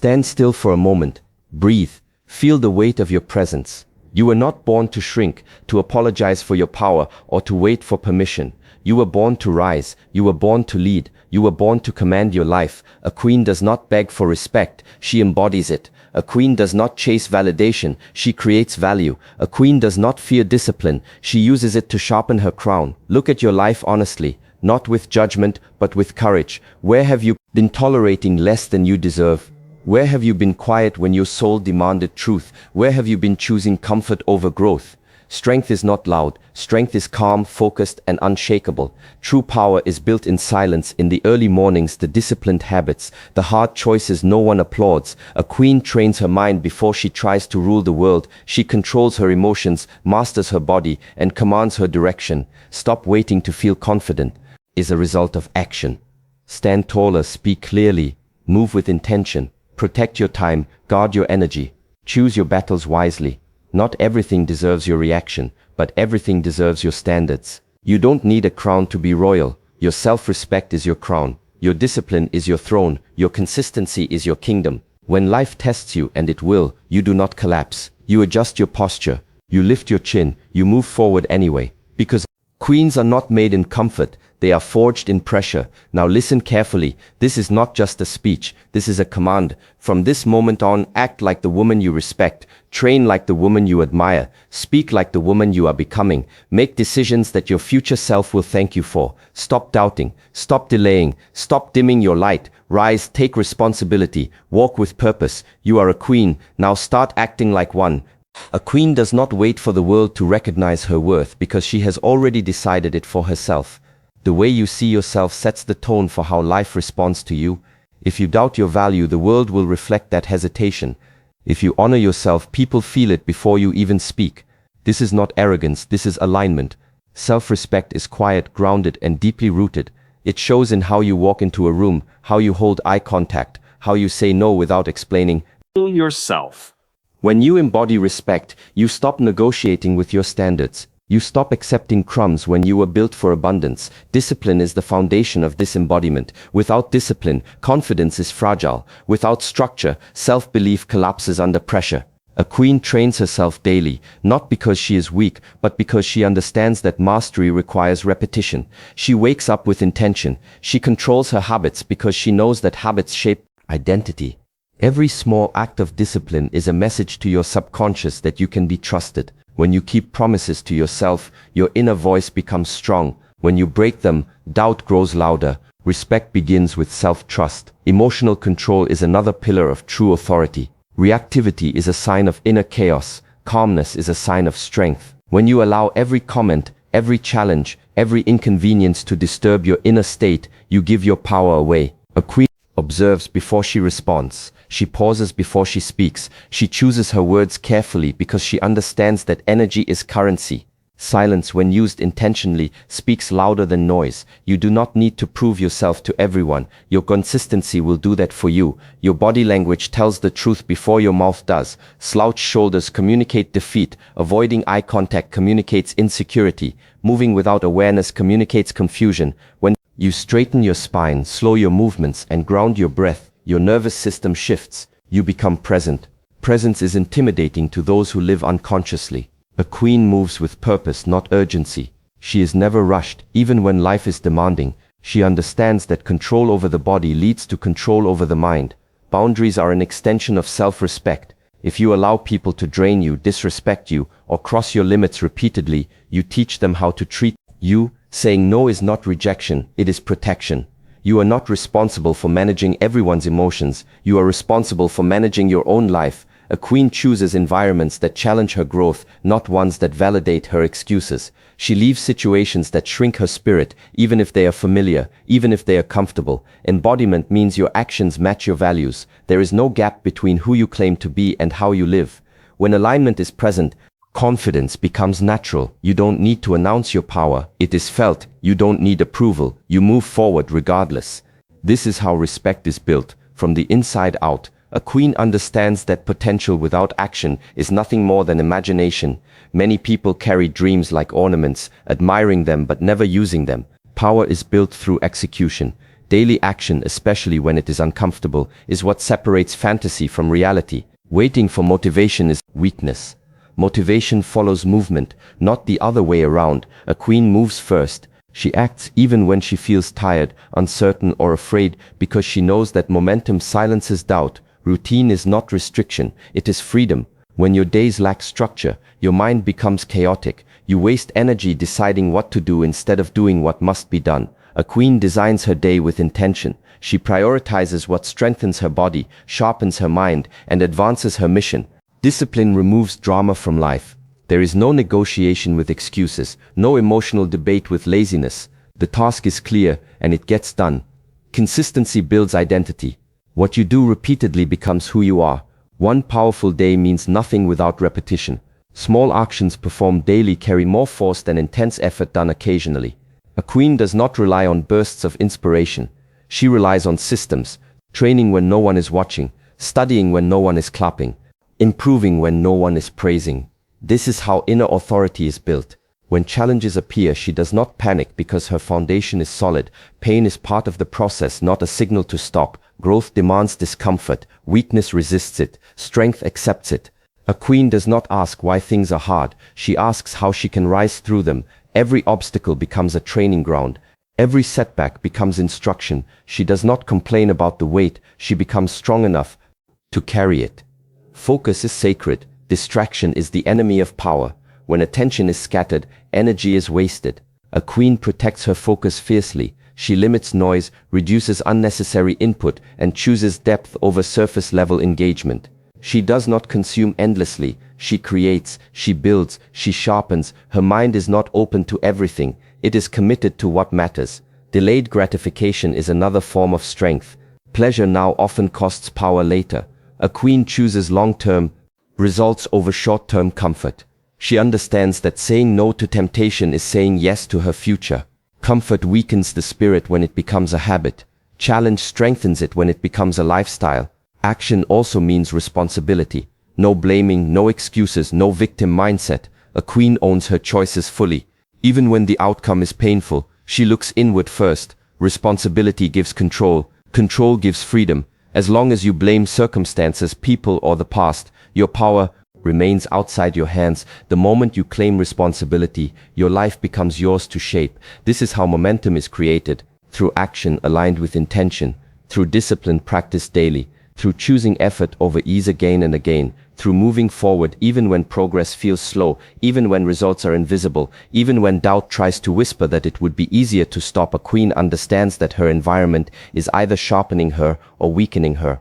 Stand still for a moment. Breathe. Feel the weight of your presence. You were not born to shrink, to apologize for your power, or to wait for permission. You were born to rise. You were born to lead. You were born to command your life. A queen does not beg for respect. She embodies it. A queen does not chase validation. She creates value. A queen does not fear discipline. She uses it to sharpen her crown. Look at your life honestly, not with judgment, but with courage. Where have you been tolerating less than you deserve? Where have you been quiet when your soul demanded truth? Where have you been choosing comfort over growth? Strength is not loud. Strength is calm, focused, and unshakable. True power is built in silence, in the early mornings, the disciplined habits, the hard choices no one applauds. A queen trains her mind before she tries to rule the world. She controls her emotions, masters her body, and commands her direction. Stop waiting to feel confident is a result of action. Stand taller, speak clearly, move with intention. Protect your time, guard your energy. Choose your battles wisely. Not everything deserves your reaction, but everything deserves your standards. You don't need a crown to be royal. Your self-respect is your crown. Your discipline is your throne. Your consistency is your kingdom. When life tests you, and it will, you do not collapse. You adjust your posture. You lift your chin. You move forward anyway. Because queens are not made in comfort. They are forged in pressure. Now listen carefully. This is not just a speech. This is a command. From this moment on, act like the woman you respect. Train like the woman you admire. Speak like the woman you are becoming. Make decisions that your future self will thank you for. Stop doubting. Stop delaying. Stop dimming your light. Rise, take responsibility. Walk with purpose. You are a queen. Now start acting like one. A queen does not wait for the world to recognize her worth because she has already decided it for herself. The way you see yourself sets the tone for how life responds to you. If you doubt your value, the world will reflect that hesitation. If you honor yourself, people feel it before you even speak. This is not arrogance, this is alignment. Self-respect is quiet, grounded, and deeply rooted. It shows in how you walk into a room, how you hold eye contact, how you say no without explaining. Yourself. When you embody respect, you stop negotiating with your standards. You stop accepting crumbs when you were built for abundance. Discipline is the foundation of this embodiment. Without discipline, confidence is fragile. Without structure, self-belief collapses under pressure. A queen trains herself daily, not because she is weak, but because she understands that mastery requires repetition. She wakes up with intention. She controls her habits because she knows that habits shape identity. Every small act of discipline is a message to your subconscious that you can be trusted. When you keep promises to yourself, your inner voice becomes strong. When you break them, doubt grows louder. Respect begins with self-trust. Emotional control is another pillar of true authority. Reactivity is a sign of inner chaos. Calmness is a sign of strength. When you allow every comment, every challenge, every inconvenience to disturb your inner state, you give your power away. A queen observes before she responds. She pauses before she speaks. She chooses her words carefully because she understands that energy is currency. Silence, when used intentionally, speaks louder than noise. You do not need to prove yourself to everyone. Your consistency will do that for you. Your body language tells the truth before your mouth does. Slouched shoulders communicate defeat. Avoiding eye contact communicates insecurity. Moving without awareness communicates confusion. When you straighten your spine, slow your movements, and ground your breath, your nervous system shifts. You become present. Presence is intimidating to those who live unconsciously. A queen moves with purpose, not urgency. She is never rushed, even when life is demanding. She understands that control over the body leads to control over the mind. Boundaries are an extension of self-respect. If you allow people to drain you, disrespect you, or cross your limits repeatedly, you teach them how to treat you. Saying no is not rejection, it is protection. You are not responsible for managing everyone's emotions. You are responsible for managing your own life. A queen chooses environments that challenge her growth, not ones that validate her excuses. She leaves situations that shrink her spirit, even if they are familiar, even if they are comfortable. Embodiment means your actions match your values. There is no gap between who you claim to be and how you live. When alignment is present, confidence becomes natural. You don't need to announce your power. It is felt. You don't need approval. You move forward regardless. This is how respect is built, from the inside out. A queen understands that potential without action is nothing more than imagination. Many people carry dreams like ornaments, admiring them but never using them. Power is built through execution. Daily action, especially when it is uncomfortable, is what separates fantasy from reality. Waiting for motivation is weakness. Motivation follows movement, not the other way around. A queen moves first. She acts even when she feels tired, uncertain, or afraid, because she knows that momentum silences doubt. Routine is not restriction, it is freedom. When your days lack structure, your mind becomes chaotic. You waste energy deciding what to do instead of doing what must be done. A queen designs her day with intention. She prioritizes what strengthens her body, sharpens her mind, and advances her mission. Discipline removes drama from life. There is no negotiation with excuses, no emotional debate with laziness. The task is clear, and it gets done. Consistency builds identity. What you do repeatedly becomes who you are. One powerful day means nothing without repetition. Small actions performed daily carry more force than intense effort done occasionally. A queen does not rely on bursts of inspiration. She relies on systems, training when no one is watching, studying when no one is clapping, improving when no one is praising. This is how inner authority is built. When challenges appear, she does not panic because her foundation is solid. Pain is part of the process, not a signal to stop. Growth demands discomfort. Weakness resists it. Strength accepts it. A queen does not ask why things are hard. She asks how she can rise through them. Every obstacle becomes a training ground. Every setback becomes instruction. She does not complain about the weight. She becomes strong enough to carry it. Focus is sacred. Distraction is the enemy of power. When attention is scattered, energy is wasted. A queen protects her focus fiercely. She limits noise, reduces unnecessary input, and chooses depth over surface-level engagement. She does not consume endlessly. She creates, she builds, she sharpens. Her mind is not open to everything. It is committed to what matters. Delayed gratification is another form of strength. Pleasure now often costs power later. A queen chooses long-term results over short-term comfort. She understands that saying no to temptation is saying yes to her future. Comfort weakens the spirit when it becomes a habit. Challenge strengthens it when it becomes a lifestyle. Action also means responsibility. No blaming, no excuses, no victim mindset. A queen owns her choices fully. Even when the outcome is painful, she looks inward first. Responsibility gives control. Control gives freedom. As long as you blame circumstances, people, or the past, your power remains outside your hands. The moment you claim responsibility, your life becomes yours to shape. This is how momentum is created. Through action aligned with intention. Through discipline practiced daily. Through choosing effort over ease again and again. Through moving forward even when progress feels slow, even when results are invisible, even when doubt tries to whisper that it would be easier to stop. A queen understands that her environment is either sharpening her or weakening her.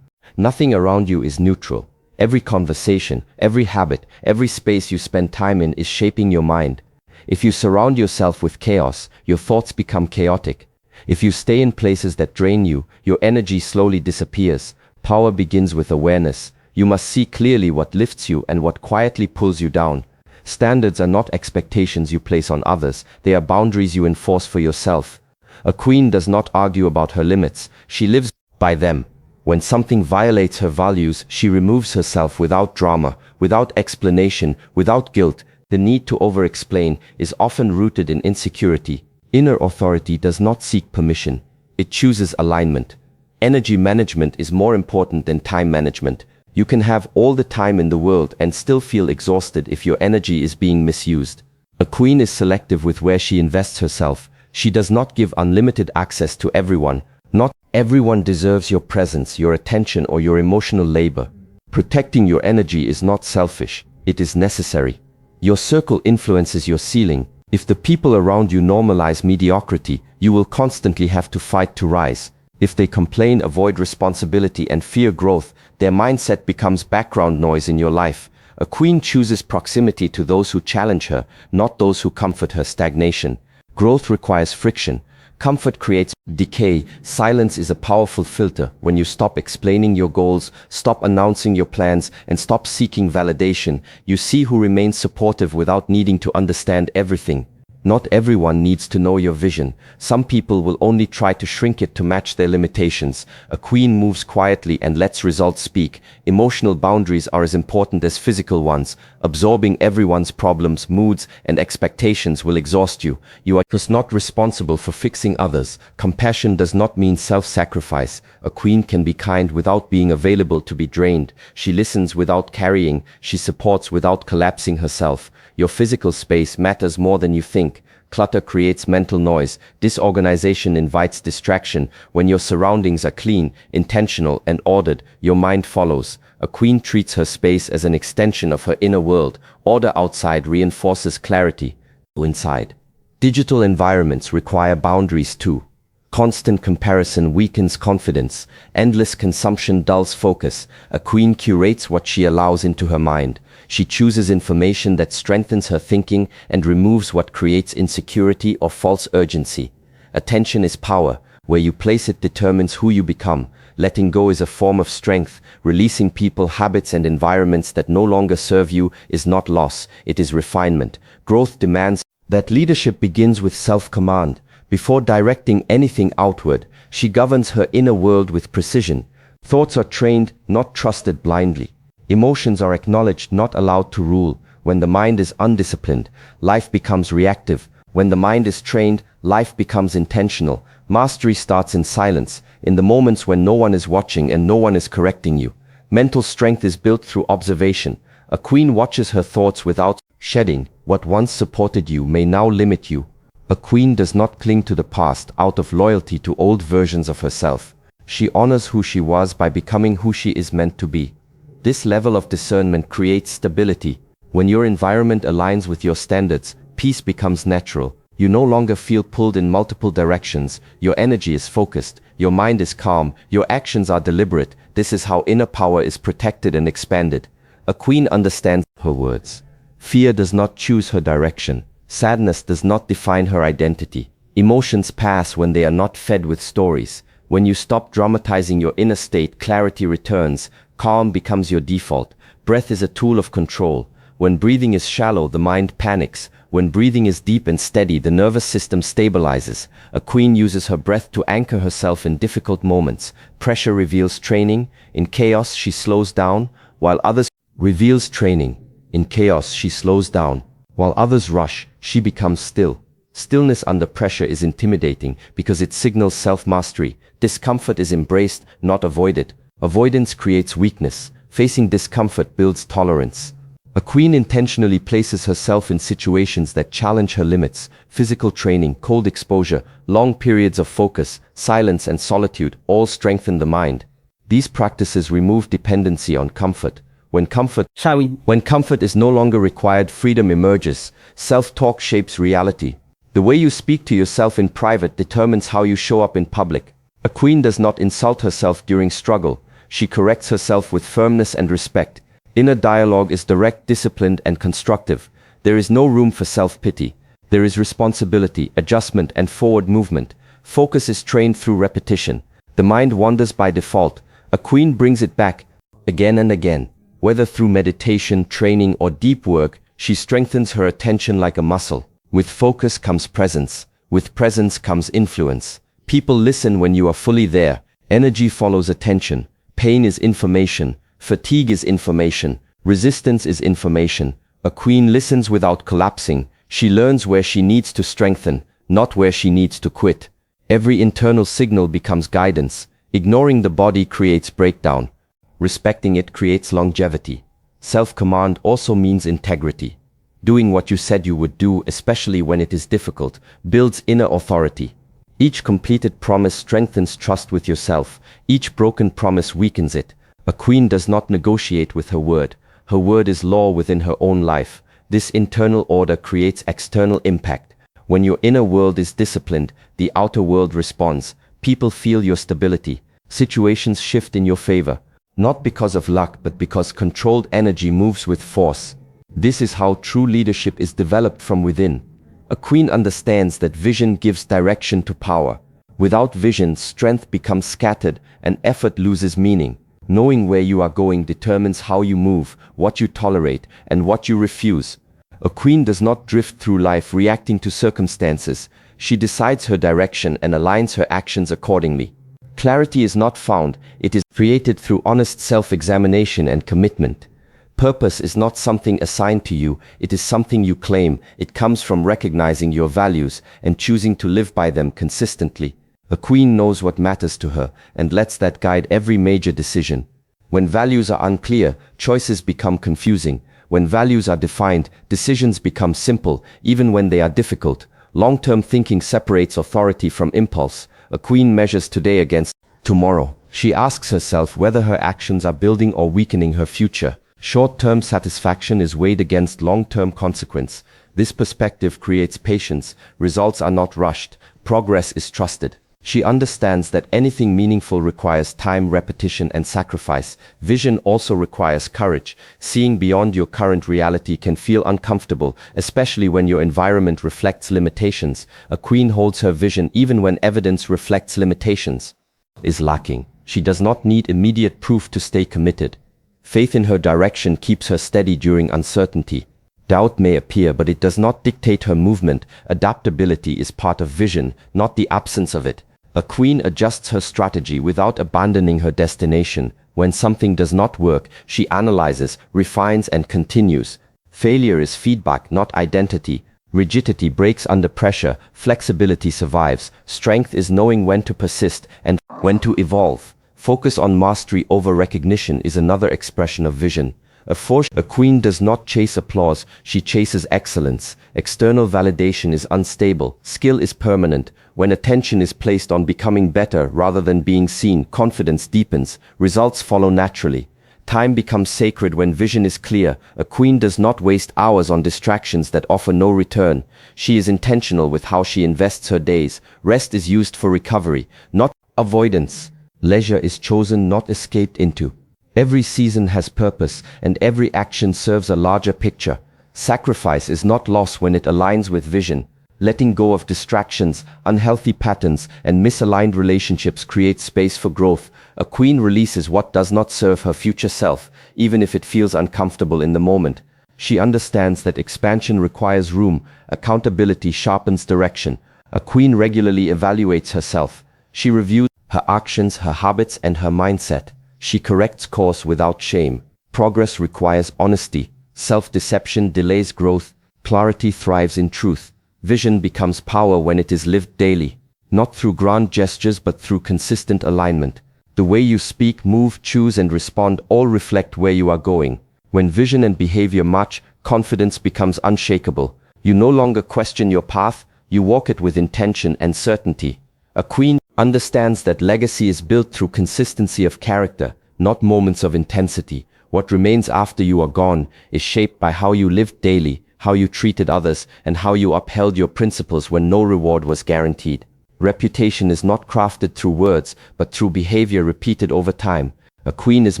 Nothing around you is neutral. Every conversation, every habit, every space you spend time in is shaping your mind. If you surround yourself with chaos, your thoughts become chaotic. If you stay in places that drain you, your energy slowly disappears. Power begins with awareness. You must see clearly what lifts you and what quietly pulls you down. Standards are not expectations you place on others, they are boundaries you enforce for yourself. A queen does not argue about her limits, she lives by them. When something violates her values, she removes herself without drama, without explanation, without guilt. The need to over-explain is often rooted in insecurity. Inner authority does not seek permission, it chooses alignment. Energy management is more important than time management. You can have all the time in the world and still feel exhausted if your energy is being misused. A queen is selective with where she invests herself. She does not give unlimited access to everyone. Not everyone deserves your presence, your attention, or your emotional labor. Protecting your energy is not selfish, it is necessary. Your circle influences your ceiling. If the people around you normalize mediocrity, you will constantly have to fight to rise. If they complain, avoid responsibility, and fear growth, their mindset becomes background noise in your life. A queen chooses proximity to those who challenge her, not those who comfort her stagnation. Growth requires friction. Comfort creates decay. Silence is a powerful filter. When you stop explaining your goals, stop announcing your plans, and stop seeking validation, you see who remains supportive without needing to understand everything. Not everyone needs to know your vision. Some people will only try to shrink it to match their limitations. A queen moves quietly and lets results speak. Emotional boundaries are as important as physical ones. Absorbing everyone's problems, moods, and expectations will exhaust you. You are just not responsible for fixing others. Compassion does not mean self-sacrifice. A queen can be kind without being available to be drained. She listens without carrying. She supports without collapsing herself. Your physical space matters more than you think. Clutter creates mental noise. Disorganization invites distraction. When your surroundings are clean, intentional, and ordered, your mind follows. A queen treats her space as an extension of her inner world. Order outside reinforces clarity inside. Digital environments require boundaries too. Constant comparison weakens confidence. Endless consumption dulls focus. A queen curates what she allows into her mind. She chooses information that strengthens her thinking and removes what creates insecurity or false urgency. Attention is power. Where you place it determines who you become. Letting go is a form of strength. Releasing people, habits, and environments that no longer serve you is not loss, it is refinement. Growth demands that leadership begins with self-command. Before directing anything outward, she governs her inner world with precision. Thoughts are trained, not trusted blindly. Emotions are acknowledged, not allowed to rule. When the mind is undisciplined, life becomes reactive. When the mind is trained, life becomes intentional. Mastery starts in silence, in the moments when no one is watching and no one is correcting you. Mental strength is built through observation. A queen watches her thoughts without shedding. What once supported you may now limit you. A queen does not cling to the past out of loyalty to old versions of herself. She honors who she was by becoming who she is meant to be. This level of discernment creates stability. When your environment aligns with your standards, peace becomes natural. You no longer feel pulled in multiple directions. Your energy is focused. Your mind is calm. Your actions are deliberate. This is how inner power is protected and expanded. A queen understands her words. Fear does not choose her direction. Sadness does not define her identity. Emotions pass when they are not fed with stories. When you stop dramatizing your inner state, clarity returns. Calm becomes your default. Breath is a tool of control. When breathing is shallow, the mind panics. When breathing is deep and steady, the nervous system stabilizes. A queen uses her breath to anchor herself in difficult moments. Pressure reveals training. In chaos, she slows down, while others reveals training. In chaos, she slows down. While others rush, she becomes still. Stillness under pressure is intimidating because it signals self-mastery. Discomfort is embraced, not avoided. Avoidance creates weakness. Facing discomfort builds tolerance. A queen intentionally places herself in situations that challenge her limits. Physical training, cold exposure, long periods of focus, silence and solitude all strengthen the mind. These practices remove dependency on comfort. When comfort is no longer required, freedom emerges. Self-talk shapes reality. The way you speak to yourself in private determines how you show up in public. A queen does not insult herself during struggle. She corrects herself with firmness and respect. Inner dialogue is direct, disciplined, and constructive. There is no room for self-pity. There is responsibility, adjustment, and forward movement. Focus is trained through repetition. The mind wanders by default. A queen brings it back again and again. Whether through meditation, training, or deep work, she strengthens her attention like a muscle. With focus comes presence. With presence comes influence. People listen when you are fully there. Energy follows attention. Pain is information. Fatigue is information. Resistance is information. A queen listens without collapsing. She learns where she needs to strengthen, not where she needs to quit. Every internal signal becomes guidance. Ignoring the body creates breakdown. Respecting it creates longevity. Self-command also means integrity. Doing what you said you would do, especially when it is difficult, builds inner authority. Each completed promise strengthens trust with yourself. Each broken promise weakens it. A queen does not negotiate with her word. Her word is law within her own life. This internal order creates external impact. When your inner world is disciplined, the outer world responds. People feel your stability. Situations shift in your favor. Not because of luck, but because controlled energy moves with force. This is how true leadership is developed from within. A queen understands that vision gives direction to power. Without vision, strength becomes scattered and effort loses meaning. Knowing where you are going determines how you move, what you tolerate, and what you refuse. A queen does not drift through life reacting to circumstances. She decides her direction and aligns her actions accordingly. Clarity is not found, it is created through honest self-examination and commitment. Purpose is not something assigned to you, it is something you claim. It comes from recognizing your values and choosing to live by them consistently. A queen knows what matters to her and lets that guide every major decision. When values are unclear, choices become confusing. When values are defined, decisions become simple, even when they are difficult. Long-term thinking separates authority from impulse. A queen measures today against tomorrow. She asks herself whether her actions are building or weakening her future. Short-term satisfaction is weighed against long-term consequence. This perspective creates patience. Results are not rushed. Progress is trusted. She understands that anything meaningful requires time, repetition, and sacrifice. Vision also requires courage. Seeing beyond your current reality can feel uncomfortable, especially when your environment reflects limitations. A queen holds her vision even when evidence reflects limitations is lacking. She does not need immediate proof to stay committed. Faith in her direction keeps her steady during uncertainty. Doubt may appear, but it does not dictate her movement. Adaptability is part of vision, not the absence of it. A queen adjusts her strategy without abandoning her destination. When something does not work, she analyzes, refines, and continues. Failure is feedback, not identity. Rigidity breaks under pressure. Flexibility survives. Strength is knowing when to persist and when to evolve. Focus on mastery over recognition is another expression of vision. A queen does not chase applause, she chases excellence. External validation is unstable, skill is permanent. When attention is placed on becoming better rather than being seen, confidence deepens, results follow naturally. Time becomes sacred when vision is clear. A queen does not waste hours on distractions that offer no return. She is intentional with how she invests her days. Rest is used for recovery, not avoidance. Leisure is chosen, not escaped into. Every season has purpose, and every action serves a larger picture. Sacrifice is not loss when it aligns with vision. Letting go of distractions, unhealthy patterns, and misaligned relationships creates space for growth. A queen releases what does not serve her future self, even if it feels uncomfortable in the moment. She understands that expansion requires room. Accountability sharpens direction. A queen regularly evaluates herself. She reviews her actions, her habits, and her mindset. She corrects course without shame. Progress requires honesty. Self-deception delays growth. Clarity thrives in truth. Vision becomes power when it is lived daily, not through grand gestures but through consistent alignment. The way you speak, move, choose, and respond all reflect where you are going. When vision and behavior match, confidence becomes unshakable. You no longer question your path, you walk it with intention and certainty. A queen understands that legacy is built through consistency of character, not moments of intensity. What remains after you are gone is shaped by how you lived daily, how you treated others, and how you upheld your principles when no reward was guaranteed. Reputation is not crafted through words, but through behavior repeated over time. A queen is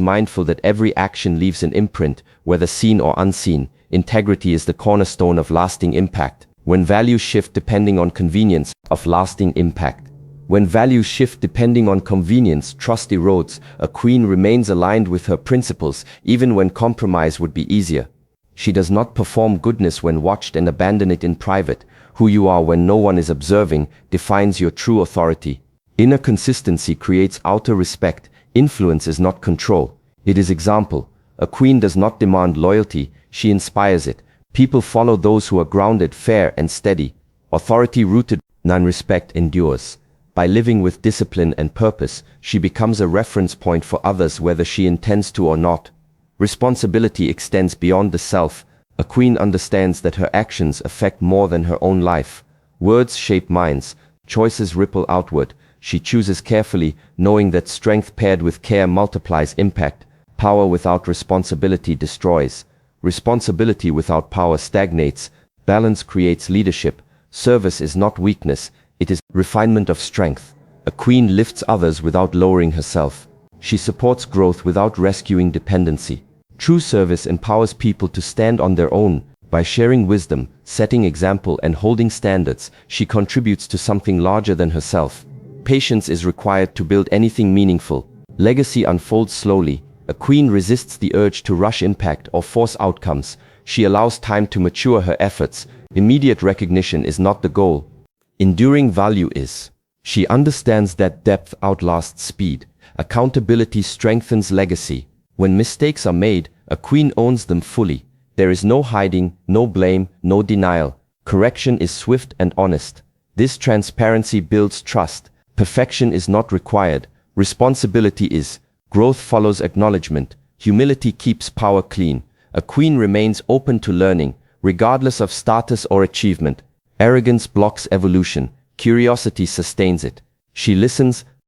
mindful that every action leaves an imprint, whether seen or unseen. Integrity is the cornerstone of lasting impact. When values shift depending on convenience, of lasting impact. When values shift depending on convenience, trust erodes. A queen remains aligned with her principles, even when compromise would be easier. She does not perform goodness when watched and abandon it in private. Who you are when no one is observing defines your true authority. Inner consistency creates outer respect. Influence is not control, it is example. A queen does not demand loyalty, she inspires it. People follow those who are grounded, fair, and steady. Authority rooted, non-respect endures. By living with discipline and purpose, she becomes a reference point for others whether she intends to or not. Responsibility extends beyond the self. A queen understands that her actions affect more than her own life. Words shape minds, choices ripple outward. She chooses carefully, knowing that strength paired with care multiplies impact. Power without responsibility destroys. Responsibility without power stagnates. Balance creates leadership. Service is not weakness, it is refinement of strength. A queen lifts others without lowering herself. She supports growth without rescuing dependency. True service empowers people to stand on their own. By sharing wisdom, setting example, and holding standards, she contributes to something larger than herself. Patience is required to build anything meaningful. Legacy unfolds slowly. A queen resists the urge to rush impact or force outcomes. She allows time to mature her efforts. Immediate recognition is not the goal. Enduring value is. She understands that depth outlasts speed. Accountability strengthens legacy. When mistakes are made, a queen owns them fully. There is no hiding, no blame, no denial. Correction is swift and honest. This transparency builds trust. Perfection is not required. Responsibility is. Growth follows acknowledgement. Humility keeps power clean. A queen remains open to learning, regardless of status or achievement. Arrogance blocks evolution. Curiosity sustains it. She listens,